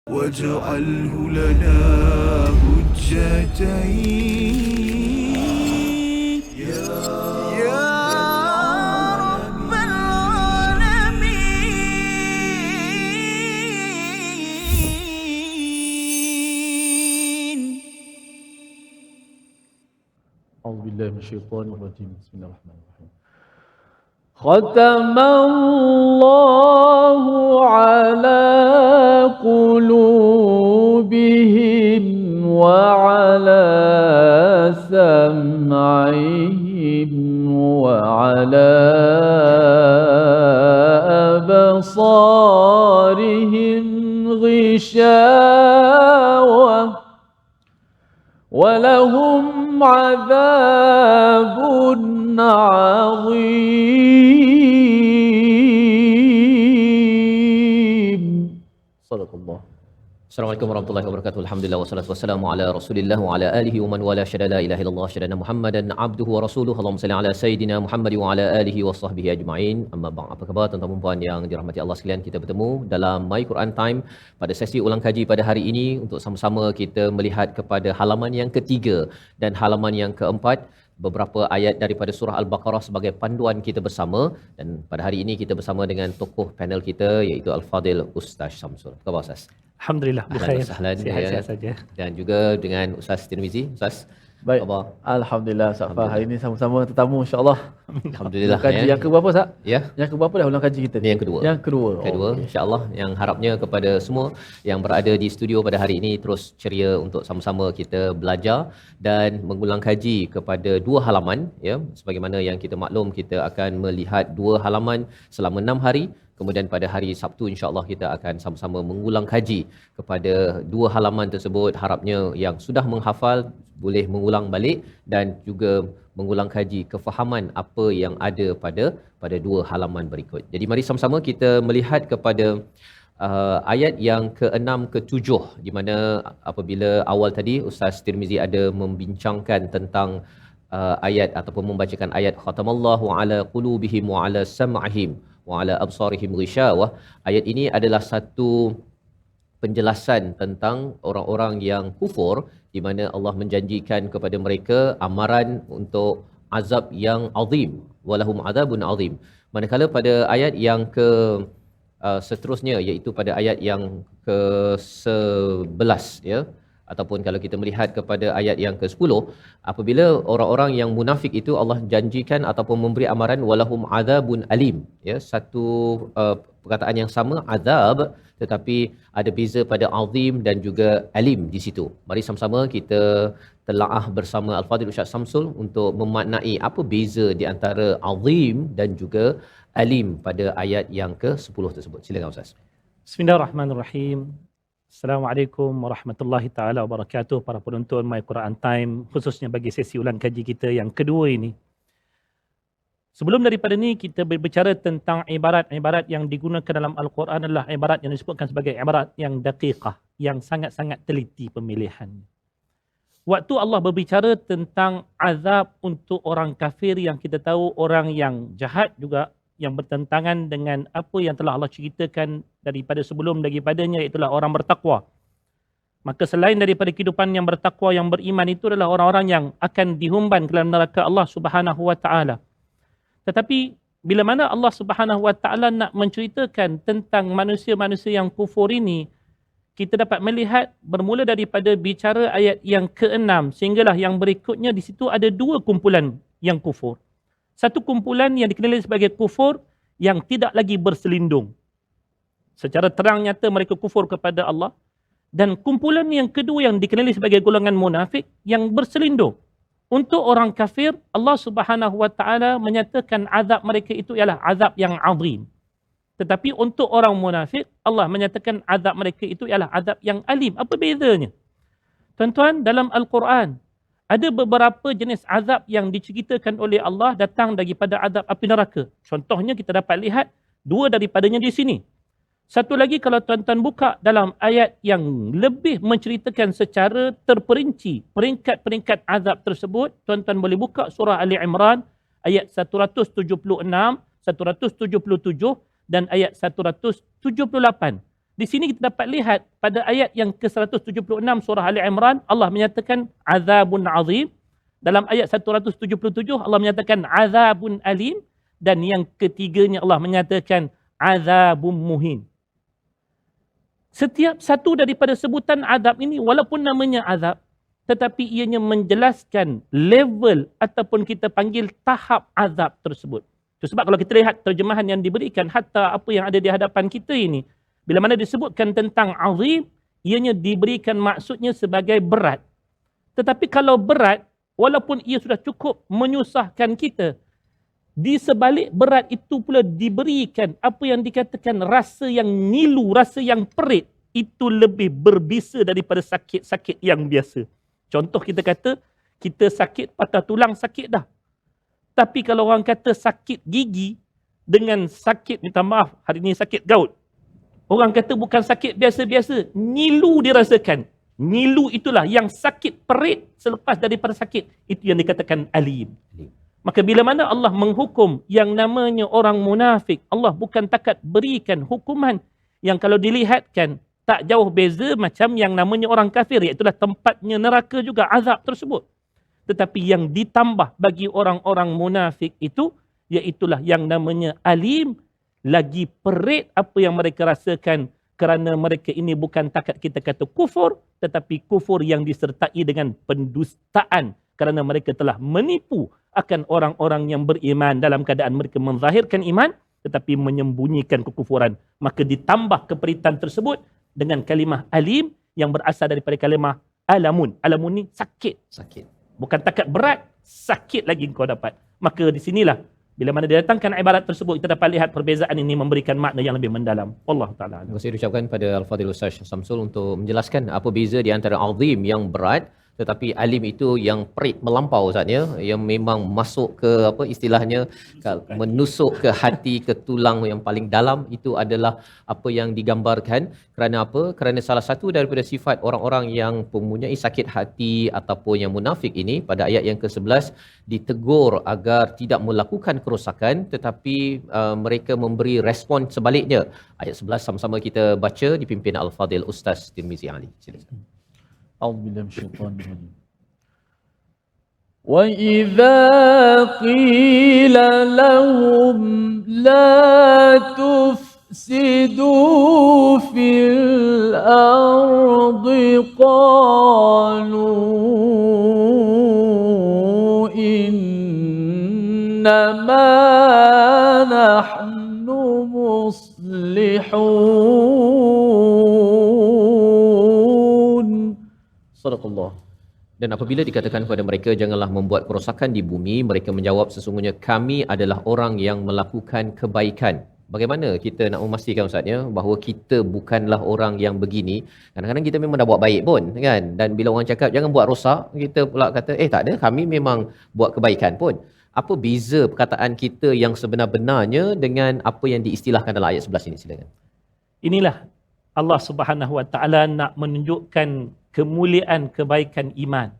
واجعله لنا حجتين يا رب العالمين. أعوذ بالله من الشيطان الرجيم. بسم الله الرحمن الرحيم. ختم الله على قلوبهم وعلى سمعهم وعلى أبصارهم غشاوة ولهم عذاب عظيم. صدق الله. Assalamualaikum warahmatullahi wabarakatuh. Alhamdulillah wassalatu wassalamu ala Rasulillah wa ala alihi wa man wala syada la ilaha illallah syada Muhammadan abduhu wa rasuluhu. Allahumma salli ala sayidina Muhammad wa ala alihi wa sahbihi ajma'in. Amma ba'd. Apa khabar tuan-tuan dan puan yang dirahmati Allah sekalian? Kita bertemu dalam My Quran Time pada sesi ulang kaji pada hari ini untuk sama-sama kita melihat kepada halaman yang ketiga dan halaman yang keempat, beberapa ayat daripada surah Al-Baqarah sebagai panduan kita bersama. Dan pada hari ini kita bersama dengan tokoh panel kita iaitu Al-Fadil Ustaz Syamsul. Apa khabar Ustaz? Alhamdulillah, Ahlan berkhair. Sihat-sihat saja. Dan juga dengan Ustaz Tirmizi. Ustaz, Baik. khabar? Alhamdulillah, Safa. Hari ini sama-sama tetamu insya-Allah. Alhamdulillah. Kaji yang ke berapa, Sat? Ya. Yang ke berapa dah ulang kaji kita ni? Ini yang kedua. Yang kedua. Kedua, Okey. insya-Allah, yang harapnya kepada semua yang berada di studio pada hari ini terus ceria untuk sama-sama kita belajar dan mengulang kaji kepada dua halaman, ya. Sebagaimana yang kita maklum, kita akan melihat dua halaman selama 6 hari. Kemudian pada hari Sabtu insya-Allah kita akan sama-sama mengulang kaji kepada dua halaman tersebut. Harapnya yang sudah menghafal boleh mengulang balik dan juga mengulang kaji kefahaman apa yang ada pada dua halaman berikut. Jadi mari sama-sama kita melihat kepada ayat yang ke-6 ke-7 di mana apabila awal tadi Ustaz Tirmizi ada membincangkan tentang ayat ataupun membacakan ayat khatamallahu ala qulubihim wa ala sam'ihim wa ala absarihim ghishawah. Ayat ini adalah satu penjelasan tentang orang-orang yang kufur di mana Allah menjanjikan kepada mereka amaran untuk azab yang azim, walahum azabun azim. Manakala pada ayat yang ke seterusnya iaitu pada ayat yang ke-11, ya, ataupun kalau kita melihat kepada ayat yang ke-10, apabila orang-orang yang munafik itu Allah janjikan ataupun memberi amaran walahum azabun alim, ya, satu perkataan yang sama, azab, tetapi ada beza pada azim dan juga alim di situ. Mari sama-sama kita telaah bersama Al-Fadhil Ustaz Samsul untuk memaknai apa beza di antara azim dan juga alim pada ayat yang ke-10 tersebut. Silakan Ustaz. Bismillahirrahmanirrahim. Assalamualaikum warahmatullahi taala wabarakatuh para penonton My Quran Time, khususnya bagi sesi ulang kaji kita yang kedua ini. Sebelum daripada ni kita berbicara tentang ibarat-ibarat yang digunakan dalam Al-Quran adalah ibarat yang disebutkan sebagai ibarat yang daqiqah, yang sangat-sangat teliti pemilihan. Waktu Allah berbicara tentang azab untuk orang kafir yang kita tahu orang yang jahat juga, yang bertentangan dengan apa yang telah Allah ceritakan daripada sebelum daripadanya, itulah orang bertakwa. Maka selain daripada kehidupan yang bertakwa, yang beriman, itu adalah orang-orang yang akan dihumban ke dalam neraka Allah Subhanahu wa taala. Tetapi bila mana Allah Subhanahu wa taala nak menceritakan tentang manusia-manusia yang kufur ini, kita dapat melihat bermula daripada bicara ayat yang ke-6 sehinggalah yang berikutnya, di situ ada dua kumpulan yang kufur. Satu kumpulan yang dikenali sebagai kufur yang tidak lagi berselindung. Secara terang nyata mereka kufur kepada Allah. Dan kumpulan yang kedua yang dikenali sebagai golongan munafik yang berselindung. Untuk orang kafir, Allah Subhanahu wa taala menyatakan azab mereka itu ialah azab yang azim. Tetapi untuk orang munafik, Allah menyatakan azab mereka itu ialah azab yang alim. Apa bezanya? Tuan-tuan, dalam Al-Quran ada beberapa jenis azab yang diceritakan oleh Allah datang daripada azab api neraka. Contohnya kita dapat lihat dua daripadanya di sini. Satu lagi kalau tuan-tuan buka dalam ayat yang lebih menceritakan secara terperinci peringkat-peringkat azab tersebut, tuan-tuan boleh buka surah Ali Imran ayat 176, 177 dan ayat 178. Di sini kita dapat lihat pada ayat yang ke-176 surah Ali Imran, Allah menyatakan azabun azim. Dalam ayat 177 Allah menyatakan azabun alim, dan yang ketiganya Allah menyatakan azabun muhin. Setiap satu daripada sebutan azab ini walaupun namanya azab, tetapi ianya menjelaskan level ataupun kita panggil tahap azab tersebut. Itu sebab kalau kita lihat terjemahan yang diberikan, hatta apa yang ada di hadapan kita ini, bila mana disebutkan tentang azim, ianya diberikan maksudnya sebagai berat. Tetapi kalau berat, walaupun ia sudah cukup menyusahkan kita, di sebalik berat itu pula diberikan apa yang dikatakan rasa yang nilu, rasa yang perit, itu lebih berbisa daripada sakit-sakit yang biasa. Contoh kita kata, kita sakit patah tulang, sakit dah. Tapi kalau orang kata sakit gigi dengan sakit, minta maaf, hari ini sakit gout. Orang kata bukan sakit biasa-biasa, nilu dirasakan. Nilu itulah yang sakit perit selepas daripada sakit. Itu yang dikatakan alim. Maka bila mana Allah menghukum yang namanya orang munafik, Allah bukan takat berikan hukuman yang kalau dilihatkan tak jauh beza macam yang namanya orang kafir, iaitulah tempatnya neraka juga azab tersebut. Tetapi yang ditambah bagi orang-orang munafik itu, iaitulah yang namanya alim, lagi perit apa yang mereka rasakan, kerana mereka ini bukan takat kita kata kufur, tetapi kufur yang disertai dengan pendustaan, kerana mereka telah menipu akan orang-orang yang beriman dalam keadaan mereka menzahirkan iman tetapi menyembunyikan kekufuran. Maka ditambah keperitan tersebut dengan kalimah alim yang berasal daripada kalimah alamun. Alamun ni sakit. Bukan takat berat, sakit lagi kau dapat. Maka di sinilah bila mana didatangkan ibarat tersebut, kita dapat lihat perbezaan ini memberikan makna yang lebih mendalam. Wallahu ta'ala. Terima kasih diucapkan pada Al-Fadhil Ustaz Samsul untuk menjelaskan apa beza di antara azim yang berat tetapi alim itu yang perit melampau Ustaz ya, yang memang masuk ke apa istilahnya, menusuk ke hati, ke tulang yang paling dalam. Itu adalah apa yang digambarkan. Kerana apa? Kerana salah satu daripada sifat orang-orang yang mempunyai sakit hati ataupun yang munafik ini, pada ayat yang ke-11 ditegur agar tidak melakukan kerosakan, tetapi mereka memberi respon sebaliknya. Ayat 11 sama-sama kita baca dipimpin Al-Fadhil Ustaz Tirmizi Ali. Silakan. أعوذ بالله من الشيطان الرجيم وإذا قيل لهم لا تفسدوا في الأرض قالوا إنما نحن مصلحون. Sadaqallah. Dan apabila dikatakan kepada mereka janganlah membuat kerosakan di bumi, mereka menjawab sesungguhnya kami adalah orang yang melakukan kebaikan. Bagaimana kita nak memastikan Ustaz ya bahawa kita bukanlah orang yang begini? Kadang-kadang kita memang dah buat baik pun kan, dan bila orang cakap jangan buat rosak, kita pula kata tak ada, kami memang buat kebaikan pun. Apa beza perkataan kita yang sebenar-benarnya dengan apa yang diistilahkan dalam ayat 11 ini? Silakan. Inilah Allah Subhanahu Wa Taala nak menunjukkan kemuliaan kebaikan iman.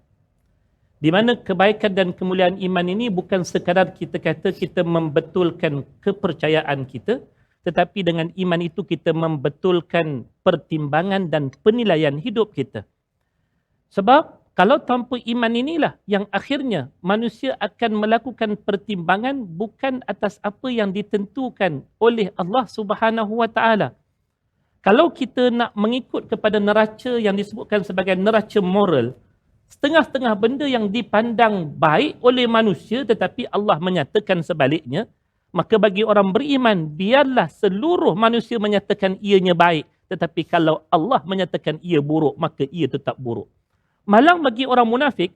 Di mana kebaikan dan kemuliaan iman ini bukan sekadar kita kata kita membetulkan kepercayaan kita, tetapi dengan iman itu kita membetulkan pertimbangan dan penilaian hidup kita. Sebab kalau tanpa iman inilah yang akhirnya manusia akan melakukan pertimbangan bukan atas apa yang ditentukan oleh Allah Subhanahu Wa Taala. Kalau kita nak mengikut kepada neraca yang disebutkan sebagai neraca moral, setengah-setengah benda yang dipandang baik oleh manusia tetapi Allah menyatakan sebaliknya, maka bagi orang beriman, biarlah seluruh manusia menyatakan ianya baik, tetapi kalau Allah menyatakan ia buruk, maka ia tetap buruk. Malang bagi orang munafik,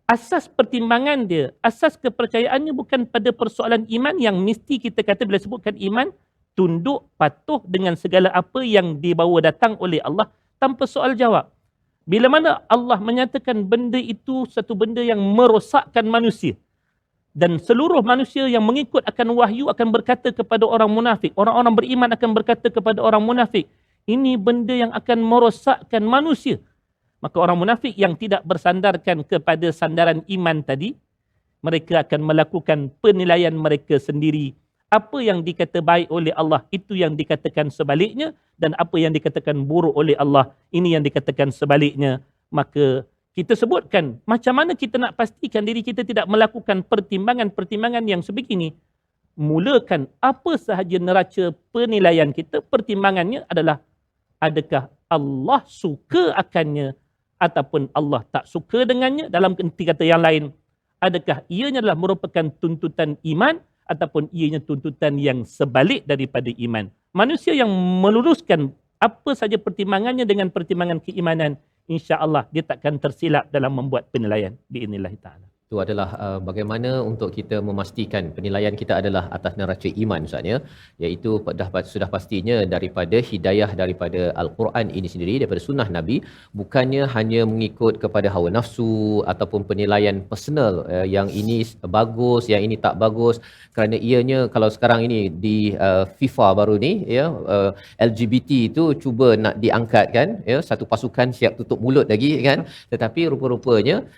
asas pertimbangan dia, asas kepercayaannya bukan pada persoalan iman yang mesti kita kata bila sebutkan iman, tunduk, patuh dengan segala apa yang dibawa datang oleh Allah tanpa soal jawab. Bila mana Allah menyatakan benda itu satu benda yang merosakkan manusia, dan seluruh manusia yang mengikut akan wahyu akan berkata kepada orang munafik, orang-orang beriman akan berkata kepada orang munafik, ini benda yang akan merosakkan manusia. Maka orang munafik yang tidak bersandarkan kepada sandaran iman tadi, mereka akan melakukan penilaian mereka sendiri Apa yang dikata baik oleh Allah, itu yang dikatakan sebaliknya. Dan apa yang dikatakan buruk oleh Allah, ini yang dikatakan sebaliknya. Maka kita sebutkan, macam mana kita nak pastikan diri kita tidak melakukan pertimbangan-pertimbangan yang sebegini. Mulakan apa sahaja neraca penilaian kita, pertimbangannya adalah adakah Allah suka akannya ataupun Allah tak suka dengannya. Dalam erti kata yang lain, adakah ianya adalah merupakan tuntutan iman ataupun ianya tuntutan yang sebalik daripada iman. Manusia yang meluruskan apa saja pertimbangannya dengan pertimbangan keimanan, insya-Allah dia takkan tersilap dalam membuat penilaian biidznillah taala. Itu adalah bagaimana untuk kita memastikan penilaian kita adalah atas neraca iman Ustaz ya, iaitu sudah pastinya daripada hidayah daripada Al-Quran ini sendiri, daripada sunnah Nabi, bukannya hanya mengikut kepada hawa nafsu ataupun penilaian personal yang ini bagus, yang ini tak bagus, kerana ianya kalau sekarang ini di FIFA baru ni ya, LGBT itu cuba nak diangkat kan ya, satu pasukan siap tutup mulut lagi kan, tetapi rupa-rupanya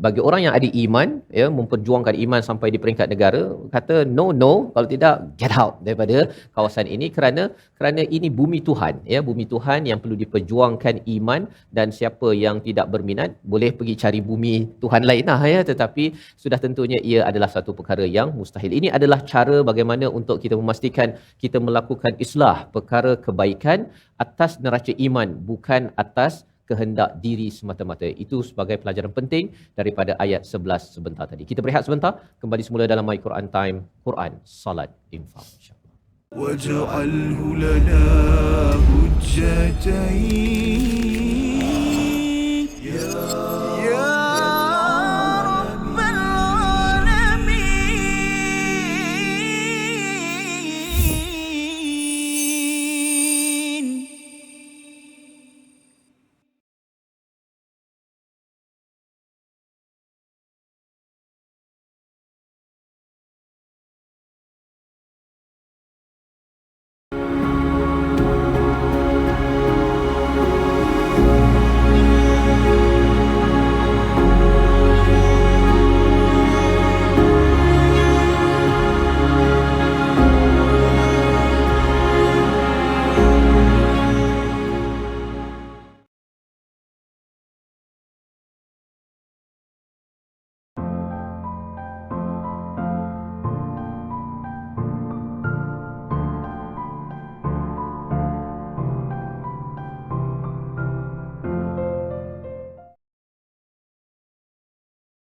bagi orang yang ada iman ya, memperjuangkan iman sampai di peringkat negara, kata no, kalau tidak get out daripada kawasan ini, kerana ini bumi Tuhan ya, bumi Tuhan yang perlu diperjuangkan iman, dan siapa yang tidak berminat boleh pergi cari bumi Tuhan lain lah ya, tetapi sudah tentunya ia adalah satu perkara yang mustahil. Ini adalah cara bagaimana untuk kita memastikan kita melakukan islah perkara kebaikan atas neraca iman, bukan atas kehendak diri semata-mata. Itu sebagai pelajaran penting daripada ayat 11 sebentar tadi. Kita berehat sebentar, kembali semula dalam My Quran Time, Quran, Salat, Infak, insya-Allah. واجعله لنا حجتين يا رب العالمين.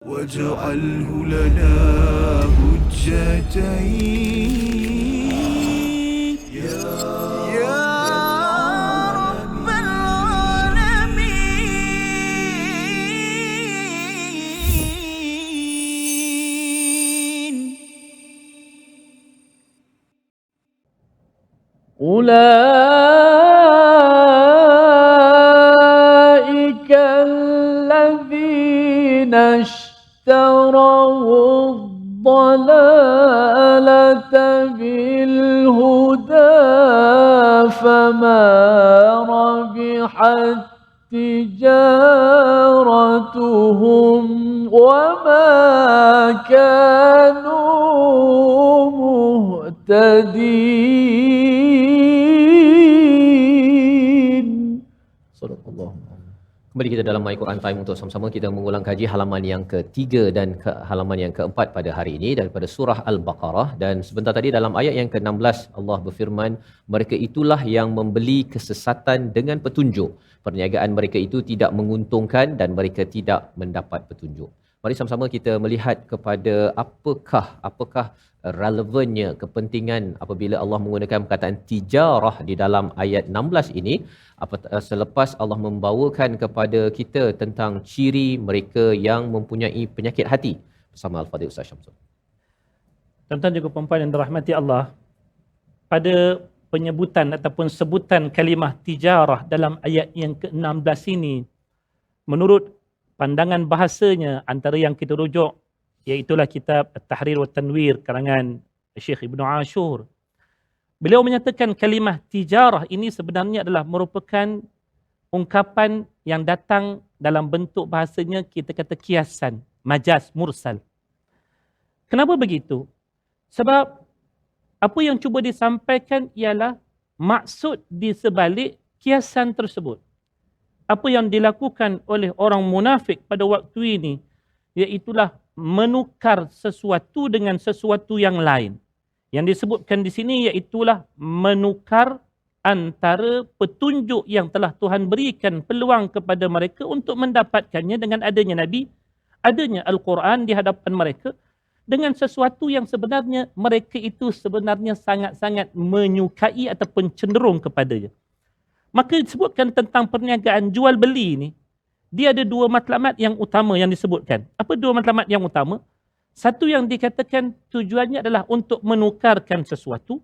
واجعله لنا حجتين يا رب العالمين. أولئك الذين اشتروا الضلالة بالهدى فما ربحت تجارتهم وما كانوا مهتدين. Sadaqallah. Kembali kita dalam My Quran Time untuk sama-sama kita mengulang kaji halaman yang ketiga dan halaman yang keempat pada hari ini daripada surah Al-Baqarah. Dan sebentar tadi dalam ayat yang ke-16 Allah berfirman, mereka itulah yang membeli kesesatan dengan petunjuk. Perniagaan mereka itu tidak menguntungkan dan mereka tidak mendapat petunjuk. Mari sama-sama kita melihat kepada apakah relevannya, kepentingan apabila Allah menggunakan perkataan tijarah di dalam ayat 16 ini. Selepas Allah membawakan kepada kita tentang ciri mereka yang mempunyai penyakit hati bersama Al-Fadhil Ustaz Syamsul. Tuan-tuan juga perempuan yang dirahmati Allah, pada penyebutan ataupun sebutan kalimah tijarah dalam ayat yang ke-16 ini, menurut pandangan bahasanya, antara yang kita rujuk iaitulah kitab At-Tahrir wa Tanwir karangan Syekh Ibnu Ashur. Beliau menyatakan kalimah tijarah ini sebenarnya adalah merupakan ungkapan yang datang dalam bentuk bahasanya kita kata kiasan, majaz, mursal. Kenapa begitu? Sebab Apa yang cuba disampaikan ialah maksud di sebalik kiasan tersebut. Apa yang dilakukan oleh orang munafik pada waktu ini, iaitulah menukar sesuatu dengan sesuatu yang lain. Yang disebutkan di sini iaitulah menukar antara petunjuk yang telah Tuhan berikan peluang kepada mereka untuk mendapatkannya dengan adanya Nabi, adanya Al-Quran di hadapan mereka, dengan sesuatu yang sebenarnya mereka itu sebenarnya sangat-sangat menyukai ataupun cenderung kepadanya. Maka disebutkan tentang perniagaan jual beli ini, dia ada dua matlamat yang utama yang disebutkan. Apa dua matlamat yang utama? Satu yang dikatakan tujuannya adalah untuk menukarkan sesuatu.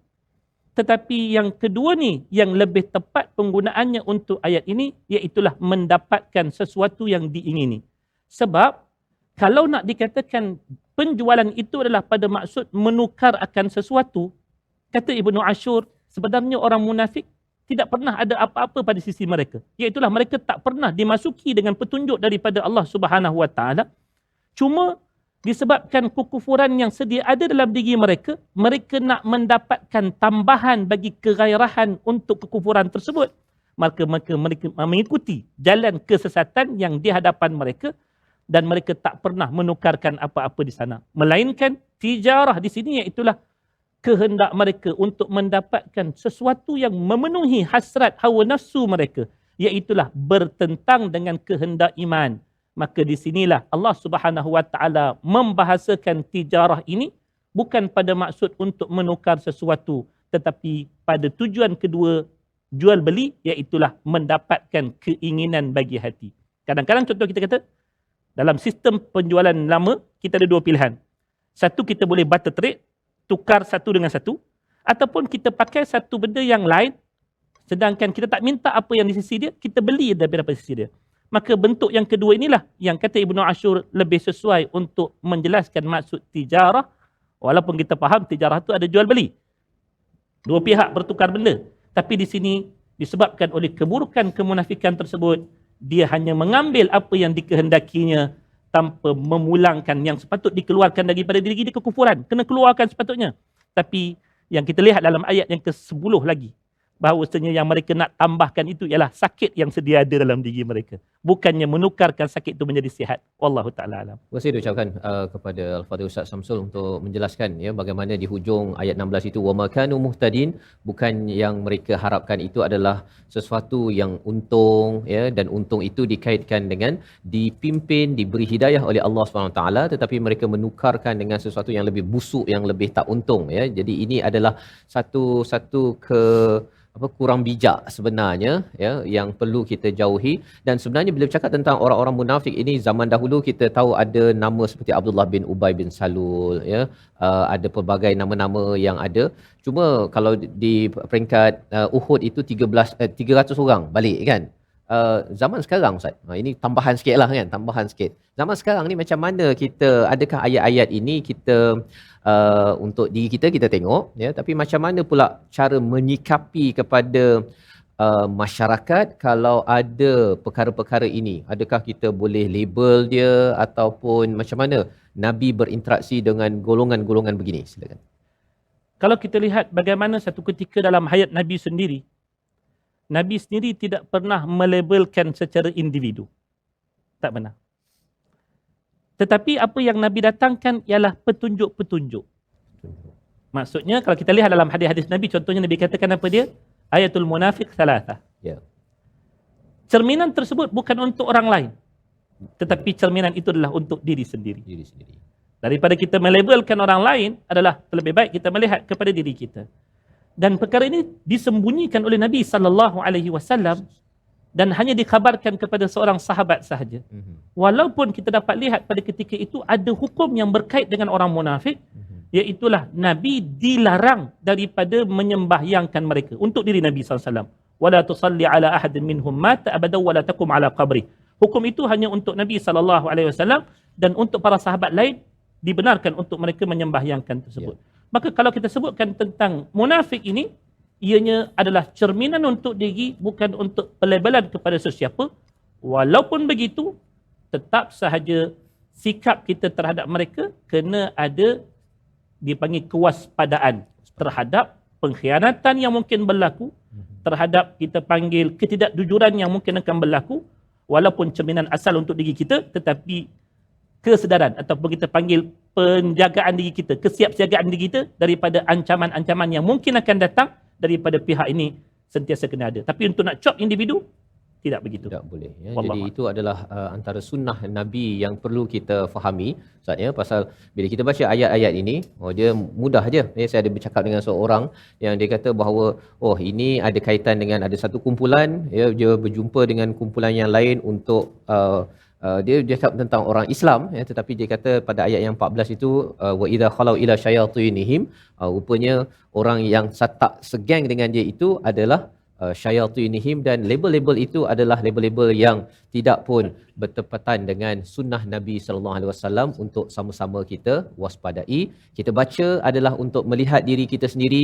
Tetapi yang kedua ni, yang lebih tepat penggunaannya untuk ayat ini, iaitulah mendapatkan sesuatu yang diingini. Sebab, kalau nak dikatakan penjualan itu adalah pada maksud menukar akan sesuatu, kata Ibnu Ashur, sebenarnya orang munafik tidak pernah ada apa-apa pada sisi mereka. Iaitulah mereka tak pernah dimasuki dengan petunjuk daripada Allah Subhanahu Wa Taala. Cuma disebabkan kekufuran yang sedia ada dalam diri mereka, mereka nak mendapatkan tambahan bagi kegairahan untuk kekufuran tersebut. Maka mereka mengikuti jalan kesesatan yang di hadapan mereka dan mereka tak pernah menukarkan apa-apa di sana. Melainkan tijarah di sini iaitulah kehendak mereka untuk mendapatkan sesuatu yang memenuhi hasrat hawa nafsu mereka, iaitulah bertentang dengan kehendak iman. Maka di sinilah Allah Subhanahu Wa Taala membahasakan tijarah ini bukan pada maksud untuk menukar sesuatu, tetapi pada tujuan kedua, jual beli, iaitulah mendapatkan keinginan bagi hati. Kadang-kadang contoh kita kata, dalam sistem penjualan lama, kita ada dua pilihan. Satu, kita boleh barter trade, tukar satu dengan satu, ataupun kita pakai satu benda yang lain, sedangkan kita tak minta apa yang di sisi dia, kita beli daripada sisi dia. Maka bentuk yang kedua inilah yang kata Ibnu Ashur lebih sesuai untuk menjelaskan maksud tijarah, walaupun kita faham tijarah itu ada jual beli. Dua pihak bertukar benda. Tapi di sini disebabkan oleh keburukan kemunafikan tersebut, dia hanya mengambil apa yang dikehendakinya tanpa memulangkan yang sepatut dikeluarkan daripada diri dia, kekufuran. Kena keluarkan sepatutnya. Tapi yang kita lihat dalam ayat yang ke-10 lagi, bahawasanya yang mereka nak tambahkan itu ialah sakit yang sedia ada dalam diri mereka. Bukannya menukarkan sakit itu menjadi sihat. Wallahu ta'ala alam. Terima kasih diucapkan kepada Al-Fadhil Ustaz Samsul untuk menjelaskan ya bagaimana di hujung ayat 16 itu wa makanu muhtadin, bukan yang mereka harapkan itu adalah sesuatu yang untung ya, dan untung itu dikaitkan dengan dipimpin, diberi hidayah oleh Allah SWT, tetapi mereka menukarkan dengan sesuatu yang lebih busuk, yang lebih tak untung ya. Jadi ini adalah satu kurang bijak sebenarnya ya, yang perlu kita jauhi. Dan sebenarnya bila bercakap tentang orang-orang munafik ini, zaman dahulu kita tahu ada nama seperti Abdullah bin Ubay bin Salul ya, ada pelbagai nama-nama yang ada. Cuma kalau di peringkat Uhud itu 300 orang balik kan. Zaman sekarang Ustaz, ini tambahan sikit lah kan, tambahan sikit. Zaman sekarang ni macam mana kita, adakah ayat-ayat ini kita untuk diri kita tengok ya, tapi macam mana pula cara menyikapi kepada masyarakat kalau ada perkara-perkara ini? Adakah kita boleh label dia ataupun macam mana Nabi berinteraksi dengan golongan-golongan begini? Silakan. Kalau kita lihat bagaimana satu ketika dalam hayat Nabi sendiri, Nabi sendiri tidak pernah melabelkan secara individu. Tak pernah. Tetapi apa yang Nabi datangkan ialah petunjuk-petunjuk. Maksudnya kalau kita lihat dalam hadis-hadis Nabi, contohnya Nabi katakan apa dia? Ayatul munafiq salatah. Ya. Cerminan tersebut bukan untuk orang lain. Tetapi cerminan itu adalah untuk diri sendiri. Diri sendiri. Daripada kita melabelkan orang lain, adalah lebih baik kita melihat kepada diri kita. Dan perkara ini disembunyikan oleh Nabi SAW dan hanya dikhabarkan kepada seorang sahabat sahaja. Walaupun kita dapat lihat pada ketika itu ada hukum yang berkait dengan orang munafik, iaitulah Nabi dilarang daripada menyembahyangkan mereka untuk diri Nabi SAW. Wala tusalli ala ahadin minhum mata abadan wala taqum ala qabri. Hukum itu hanya untuk Nabi SAW dan untuk para sahabat lain dibenarkan untuk mereka menyembahyangkan tersebut. Maka kalau kita sebutkan tentang munafik ini, ianya adalah cerminan untuk diri, bukan untuk pelabelan kepada sesiapa. Walaupun begitu, tetap sahaja sikap kita terhadap mereka kena ada dipanggil kewaspadaan. terhadap pengkhianatan yang mungkin berlaku, terhadap kita panggil ketidakjujuran yang mungkin akan berlaku, walaupun cerminan asal untuk diri kita, tetapi kesedaran ataupun kita panggil penjagaan diri kita, kesiapsiagaan diri kita daripada ancaman-ancaman yang mungkin akan datang daripada pihak ini sentiasa kena ada. Tapi untuk nak cop individu, tidak begitu. Tak boleh. Ya. Wallahu Jadi itu adalah antara sunnah Nabi yang perlu kita fahami. Ustaz, ya, pasal bila kita baca ayat-ayat ini, dia mudah aja. Ya, saya ada bercakap dengan seorang yang dia kata bahawa ini ada kaitan dengan ada satu kumpulan, ya, dia berjumpa dengan kumpulan yang lain untuk dia cakap tentang orang Islam, ya, tetapi dia kata pada ayat yang 14 itu wa idza khalau ila syayatinihim, rupanya orang yang tak segeng dengan dia itu adalah syayatinihim, dan label-label itu adalah label-label yang tidak pun bertepatan dengan sunnah Nabi sallallahu alaihi wasallam untuk sama-sama kita waspadai. Kita baca adalah untuk melihat diri kita sendiri,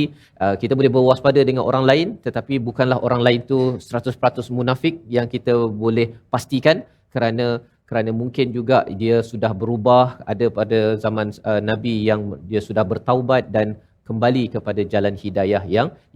kita boleh berwaspada dengan orang lain, tetapi bukanlah orang lain tu 100% munafik yang kita boleh pastikan, kerana mungkin juga dia sudah berubah, ada pada zaman Nabi yang dia sudah bertaubat dan kembali kepada jalan hidayah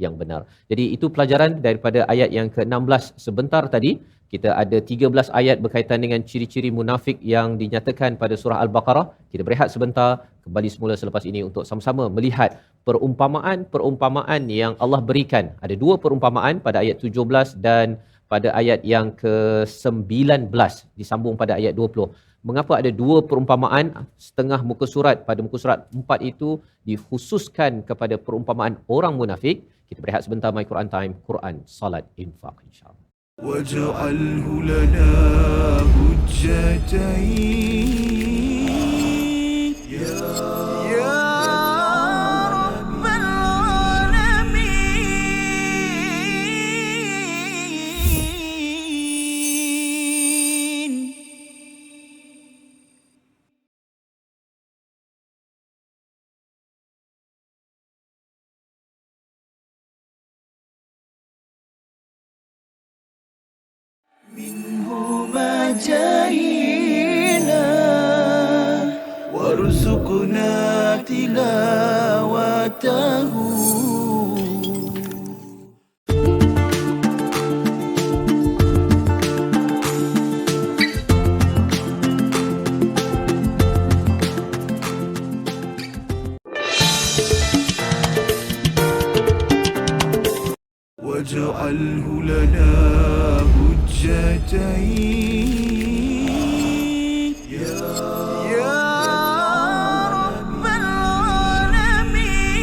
yang benar. Jadi itu pelajaran daripada ayat yang ke-16 sebentar tadi. Kita ada 13 ayat berkaitan dengan ciri-ciri munafik yang dinyatakan pada surah Al-Baqarah. Kita berehat sebentar, kembali semula selepas ini untuk sama-sama melihat perumpamaan yang Allah berikan. Ada dua perumpamaan pada ayat 17 dan pada ayat yang ke-19 disambung pada ayat 20. Mengapa ada dua perumpamaan setengah muka surat? Pada muka surat 4 itu dikhususkan kepada perumpamaan orang munafik. Kita berehat sebentar. My Quran Time, Quran, Salat, Infaq, insyaAllah. واجعله لنا حجتين يا رب العالمين. منهما جاهينا وارزقنا تلاوته. واجعله لنا حجتين يا رب العالمين.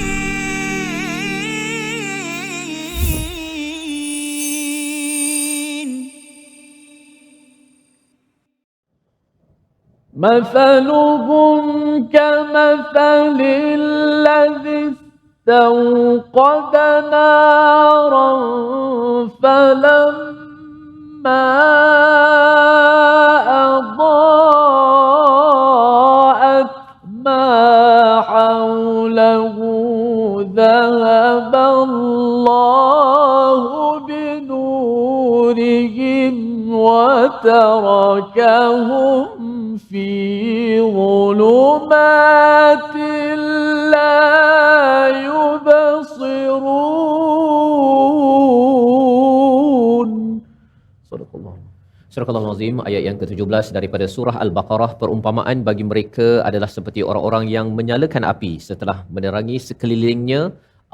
مثلهم كمثل الذي استوقد نارا فلما أضاءت ما حوله ذهب الله بنورهم وتركهم في ظلمات لا يبصرون. Surah Al-Azim ayat yang ke-17 daripada surah Al-Baqarah. Perumpamaan bagi mereka adalah seperti orang-orang yang menyalakan api setelah menerangi sekelilingnya.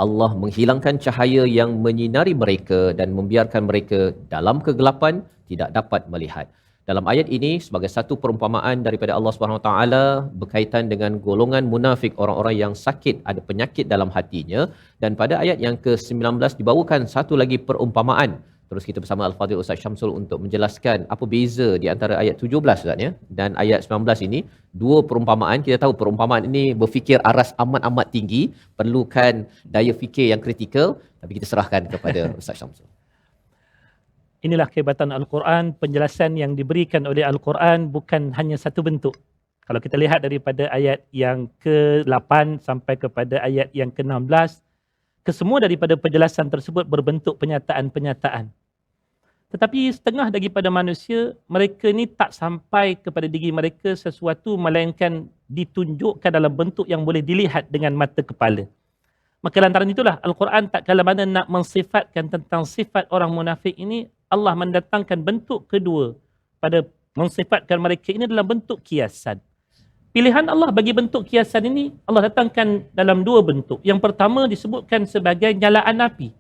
Allah menghilangkan cahaya yang menyinari mereka dan membiarkan mereka dalam kegelapan tidak dapat melihat. Dalam ayat ini sebagai satu perumpamaan daripada Allah SWT berkaitan dengan golongan munafik, orang-orang yang sakit, ada penyakit dalam hatinya. Dan pada ayat yang ke-19 dibawakan satu lagi perumpamaan. Terus kita bersama Al-Fadhil Ustaz Syamsul untuk menjelaskan apa beza di antara ayat 17 Ustaz, ya, dan ayat 19 ini. Dua perumpamaan, kita tahu perumpamaan ini berfikir aras amat-amat tinggi, perlukan daya fikir yang kritikal, tapi kita serahkan kepada Ustaz Syamsul. Inilah kehebatan Al-Quran, penjelasan yang diberikan oleh Al-Quran bukan hanya satu bentuk. Kalau kita lihat daripada ayat yang ke-8 sampai kepada ayat yang ke-16, kesemua daripada penjelasan tersebut berbentuk penyataan-penyataan. Tetapi setengah daripada manusia, mereka ni tak sampai kepada diri mereka sesuatu melainkan ditunjukkan dalam bentuk yang boleh dilihat dengan mata kepala. Maka lantaran itulah Al-Quran tak kala mana nak mensifatkan tentang sifat orang munafik ini, Allah mendatangkan bentuk kedua pada mensifatkan mereka ini dalam bentuk kiasan. Pilihan Allah bagi bentuk kiasan ini, Allah datangkan dalam dua bentuk. Yang pertama disebutkan sebagai nyalaan api.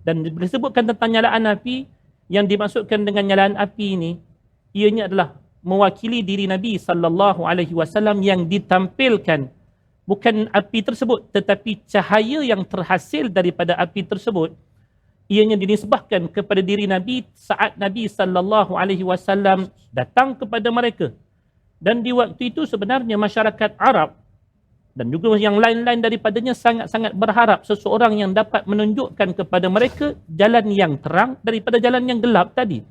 Dan disebutkan tentang nyalaan api, yang dimaksudkan dengan nyalaan api ini, ianya adalah mewakili diri Nabi SAW yang ditampilkan bukan api tersebut, tetapi cahaya yang terhasil daripada api tersebut, ianya dinisbahkan kepada diri Nabi saat Nabi SAW datang kepada mereka. Dan di waktu itu sebenarnya masyarakat Arab dan juga yang lain-lain daripadanya sangat-sangat berharap seseorang yang dapat menunjukkan kepada mereka jalan yang terang daripada jalan yang gelap tadi.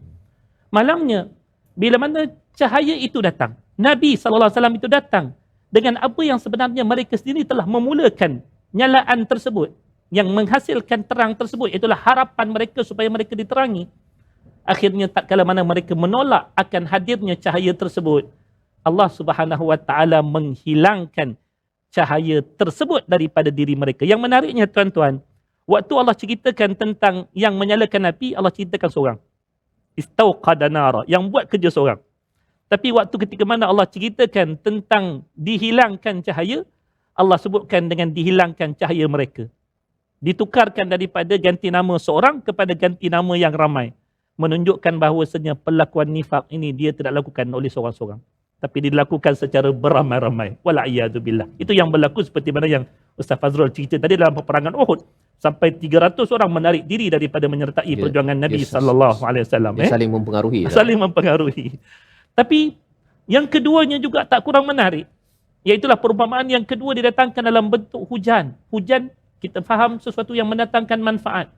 Malangnya, bila mana cahaya itu datang, Nabi SAW itu datang dengan apa yang sebenarnya mereka sendiri telah memulakan nyalaan tersebut, yang menghasilkan terang tersebut, itulah harapan mereka supaya mereka diterangi. Akhirnya tak kala mana mereka menolak akan hadirnya cahaya tersebut, Allah Subhanahu Wa Taala menghilangkan cahaya tersebut daripada diri mereka. Yang menariknya tuan-tuan, waktu Allah ceritakan tentang yang menyalakan api, Allah ceritakan seorang. Istauqada nara, yang buat kerja seorang. Tapi waktu ketika mana Allah ceritakan tentang dihilangkan cahaya, Allah sebutkan dengan dihilangkan cahaya mereka. Ditukarkan daripada ganti nama seorang kepada ganti nama yang ramai. Menunjukkan bahawasanya perlakuan nifak ini dia tidak lakukan oleh seorang-seorang, tapi dilakukan secara beramai-ramai. Wala'iyadzubillah. Itu yang berlaku seperti mana yang Ustaz Fazrul cerita tadi dalam peperangan Uhud. Sampai 300 orang menarik diri daripada menyertai perjuangan Nabi SAW. Saling mempengaruhi. Saling mempengaruhi. Tapi yang keduanya juga tak kurang menarik. Iaitulah perumpamaan yang kedua didatangkan dalam bentuk hujan. Hujan, kita faham sesuatu yang mendatangkan manfaat.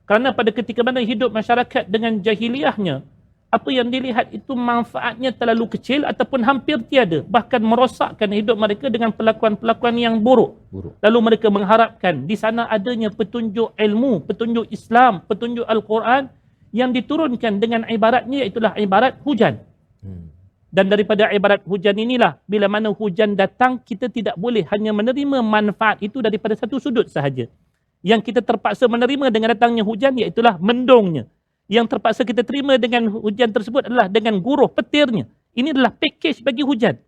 Kerana pada ketika mana hidup masyarakat dengan jahiliahnya, apa yang dilihat itu manfaatnya terlalu kecil ataupun hampir tiada. Bahkan merosakkan hidup mereka dengan perlakuan-perlakuan yang buruk. Lalu mereka mengharapkan di sana adanya petunjuk ilmu, petunjuk Islam, petunjuk Al-Quran yang diturunkan dengan ibaratnya, iaitulah ibarat hujan. Dan daripada ibarat hujan inilah, bila mana hujan datang, kita tidak boleh hanya menerima manfaat itu daripada satu sudut sahaja. Yang kita terpaksa menerima dengan datangnya hujan, iaitulah mendungnya. Yang terpaksa kita terima dengan hujan tersebut adalah dengan guruh petirnya. Ini adalah package bagi hujan.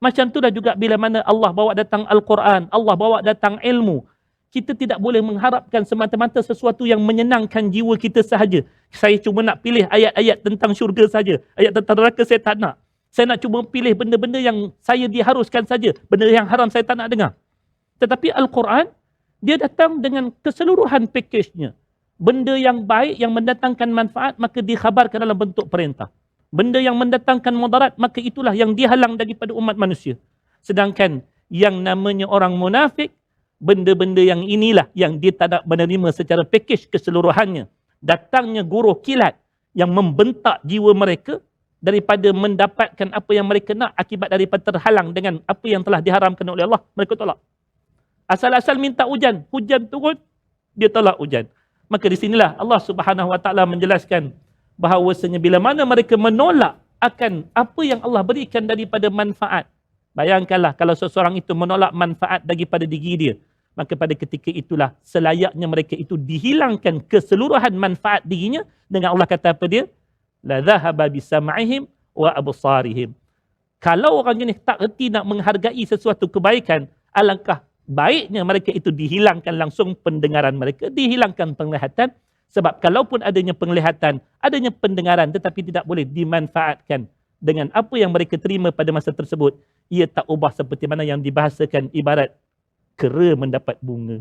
Macam itulah juga bila mana Allah bawa datang Al-Quran, Allah bawa datang ilmu. Kita tidak boleh mengharapkan semata-mata sesuatu yang menyenangkan jiwa kita sahaja. Saya cuma nak pilih ayat-ayat tentang syurga saja. Ayat tentang neraka saya tak nak. Saya nak cuma pilih benda-benda yang saya diharuskan saja. Benda yang haram saya tak nak dengar. Tetapi Al-Quran, dia datang dengan keseluruhan package-nya. Benda yang baik, yang mendatangkan manfaat, maka dikhabarkan dalam bentuk perintah. Benda yang mendatangkan mudarat, maka itulah yang dihalang daripada umat manusia. Sedangkan yang namanya orang munafik, benda-benda yang inilah yang dia tak nak menerima secara package keseluruhannya. Datangnya guruh kilat yang membentak jiwa mereka daripada mendapatkan apa yang mereka nak akibat daripada terhalang dengan apa yang telah diharamkan oleh Allah. Mereka tolak. Asal-asal minta hujan, hujan turun, dia tolak hujan. Maka di sinilah Allah Subhanahu Wa Taala menjelaskan bahawasanya bila mana mereka menolak akan apa yang Allah berikan daripada manfaat. Bayangkanlah kalau seseorang itu menolak manfaat daripada diri dia, maka pada ketika itulah selayaknya mereka itu dihilangkan keseluruhan manfaat dirinya dengan Allah kata apa dia? La dhahaba bisam'ihim wa absarihim. Kalau orang jenis tak erti nak menghargai sesuatu kebaikan, alangkah baiknya mereka itu dihilangkan langsung pendengaran mereka, dihilangkan penglihatan. Sebab kalaupun adanya penglihatan, adanya pendengaran, tetapi tidak boleh dimanfaatkan dengan apa yang mereka terima pada masa tersebut, ia tak ubah seperti mana yang dibahasakan ibarat kera mendapat bunga.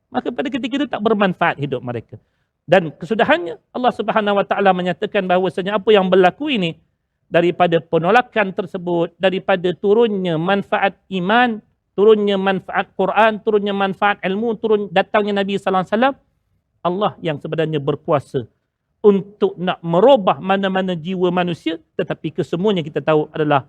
Maka pada ketika itu tak bermanfaat hidup mereka. Dan kesudahannya Allah Subhanahu Wa Taala menyatakan bahawasanya apa yang berlaku ini daripada penolakan tersebut, daripada turunnya manfaat iman, turunnya manfaat Quran, turunnya manfaat ilmu, turun datangnya Nabi sallallahu alaihi wasallam, Allah yang sebenarnya berkuasa untuk nak merubah mana-mana jiwa manusia, tetapi kesemuanya kita tahu adalah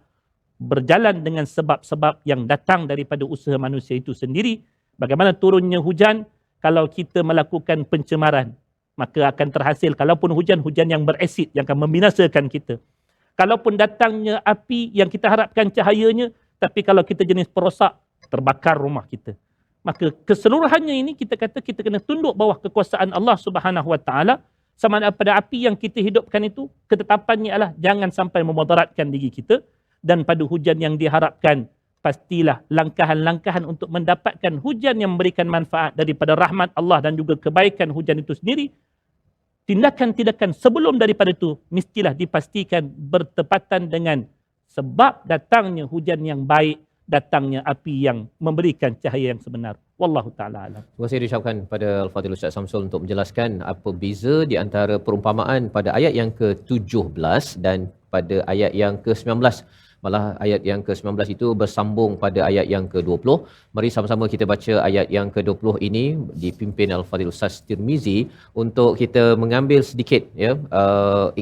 berjalan dengan sebab-sebab yang datang daripada usaha manusia itu sendiri. Bagaimana turunnya hujan, kalau kita melakukan pencemaran, maka akan terhasil, kalaupun hujan yang berasid, yang akan membinasakan kita. Kalaupun datangnya api yang kita harapkan cahayanya, tapi kalau kita jenis perosak, terbakar rumah kita. Maka keseluruhannya ini kita kata kita kena tunduk bawah kekuasaan Allah Subhanahu Wa Taala. Sama ada pada api yang kita hidupkan itu, ketetapannya adalah jangan sampai memudaratkan diri kita, dan pada hujan yang diharapkan pastilah langkahan-langkahan untuk mendapatkan hujan yang memberikan manfaat daripada rahmat Allah dan juga kebaikan hujan itu sendiri. Tindakan-tindakan sebelum daripada itu mestilah dipastikan bertepatan dengan sebab datangnya hujan yang baik, datangnya api yang memberikan cahaya yang sebenar. Wallahu ta'ala alam. Terima kasih diucapkan pada Al-Fadhil Ustaz Samsul untuk menjelaskan apa beza di antara perumpamaan pada ayat yang ke-17 dan pada ayat yang ke-19. Malah ayat yang ke-19 itu bersambung pada ayat yang ke-20. Mari sama-sama kita baca ayat yang ke-20 ini dipimpin Al-Fadhil Ustaz Tirmizi untuk kita mengambil sedikit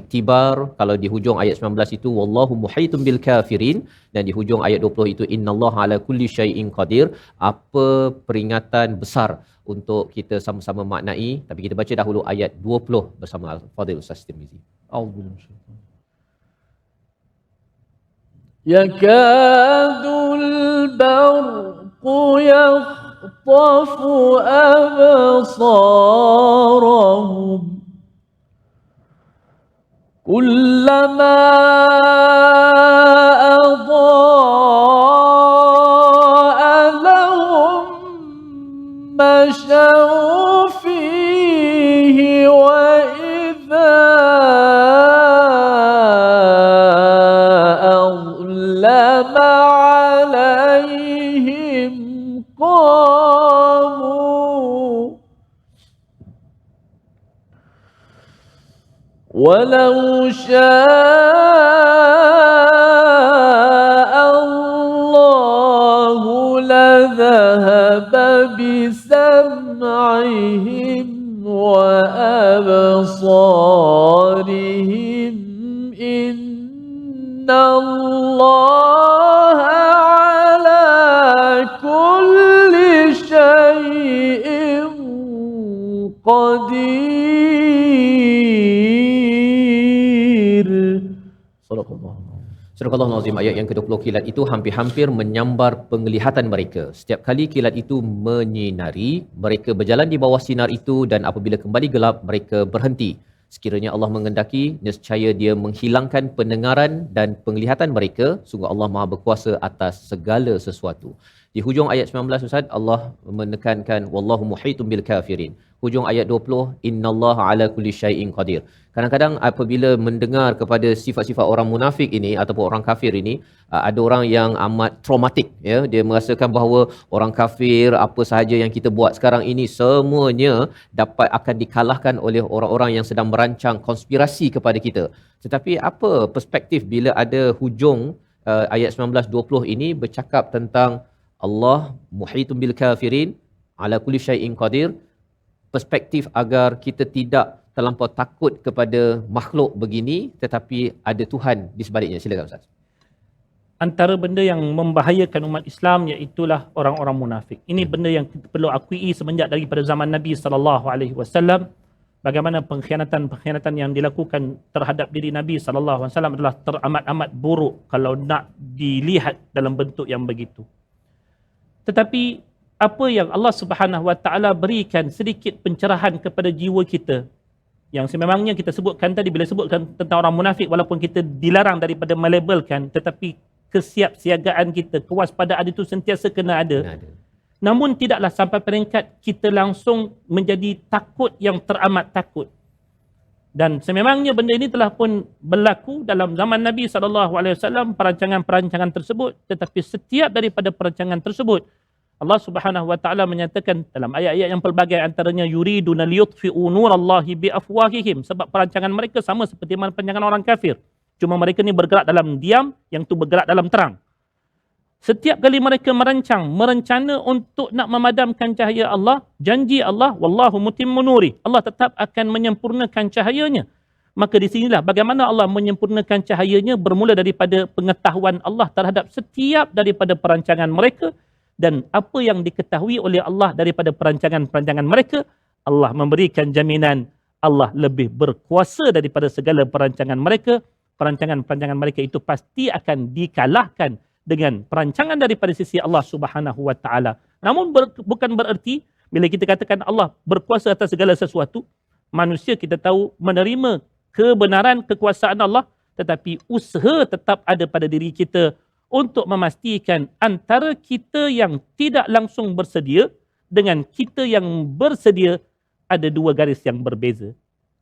iktibar. Kalau di hujung ayat 19 itu wallahu muhaitum bil kafirin, dan di hujung ayat 20 itu innallaha ala kulli syai'in qadir. Apa peringatan besar untuk kita sama-sama maknai, tapi kita baca dahulu ayat 20 bersama Al-Fadhil Ustaz Tirmizi. A'udzubillahi يكاد البرق يخطف أبصارهم كلما أضاء لهم مشوا فيه وإذا أظلم عليهم قاموا ولو شاء الله لذهب بسمعهم وأبصارهم إن الله على كل شيء قدير. صدق الله. Surah Al-Azim ayat yang ke-20, kilat itu hampir-hampir menyambar penglihatan mereka. Setiap kali kilat itu menyinari, mereka berjalan di bawah sinar itu, dan apabila kembali gelap, mereka berhenti. Sekiranya Allah mengendaki, nescaya Dia menghilangkan pendengaran dan penglihatan mereka. Sungguh Allah Maha berkuasa atas segala sesuatu. Di hujung ayat 19 Ustaz, Allah menekankan wallahu muhaitum bil kafirin. Hujung ayat 20, innallaha ala kulli syai'in qadir. Kadang-kadang apabila mendengar kepada sifat-sifat orang munafik ini ataupun orang kafir ini, ada orang yang amat traumatik, ya. Dia merasakan bahawa orang kafir, apa sahaja yang kita buat sekarang ini semuanya akan dikalahkan oleh orang-orang yang sedang merancang konspirasi kepada kita. Tetapi apa perspektif bila ada hujung ayat 19-20 ini bercakap tentang Allah muhitum bil kafirin ala kulli syai'in qadir, perspektif agar kita tidak terlampau takut kepada makhluk begini, tetapi ada Tuhan di sebaliknya. Silakan Ustaz. Antara benda yang membahayakan umat Islam iaitulah orang-orang munafik. Ini benda yang kita perlu akui semenjak daripada zaman Nabi SAW. Bagaimana pengkhianatan yang dilakukan terhadap diri Nabi SAW adalah teramat-amat buruk kalau nak dilihat dalam bentuk yang begitu. Tetapi apa yang Allah Subhanahu Wa Taala berikan sedikit pencerahan kepada jiwa kita, yang sememangnya kita sebutkan tadi bila sebutkan tentang orang munafik, walaupun kita dilarang daripada melabelkan, tetapi kesiapsiagaan kita, kewaspadaan itu sentiasa kena ada. Namun tidaklah sampai peringkat kita langsung menjadi takut yang teramat takut. Dan sememangnya benda ini telah pun berlaku dalam zaman Nabi SAW, perancangan-perancangan tersebut. Tetapi setiap daripada perancangan tersebut, Allah Subhanahu Wa Taala menyatakan dalam ayat-ayat yang pelbagai, antaranya yuriduna liyutfi'u nurallahi biafwahihim, sebab perancangan mereka sama seperti mana perancangan orang kafir. Cuma mereka ni bergerak dalam diam, yang tu bergerak dalam terang. Setiap kali mereka merencana untuk nak memadamkan cahaya Allah, janji Allah, wallahu mutimmu nuri, Allah tetap akan menyempurnakan cahayanya. Maka di sinilah bagaimana Allah menyempurnakan cahayanya bermula daripada pengetahuan Allah terhadap setiap daripada perancangan mereka, dan apa yang diketahui oleh Allah daripada perancangan-perancangan mereka, Allah memberikan jaminan Allah lebih berkuasa daripada segala perancangan mereka. Perancangan-perancangan mereka itu pasti akan dikalahkan dengan perancangan daripada sisi Allah Subhanahu Wa Taala. Namun bukan bererti bila kita katakan Allah berkuasa atas segala sesuatu, manusia kita tahu menerima kebenaran kekuasaan Allah, tetapi usaha tetap ada pada diri kita untuk memastikan antara kita yang tidak langsung bersedia dengan kita yang bersedia ada dua garis yang berbeza.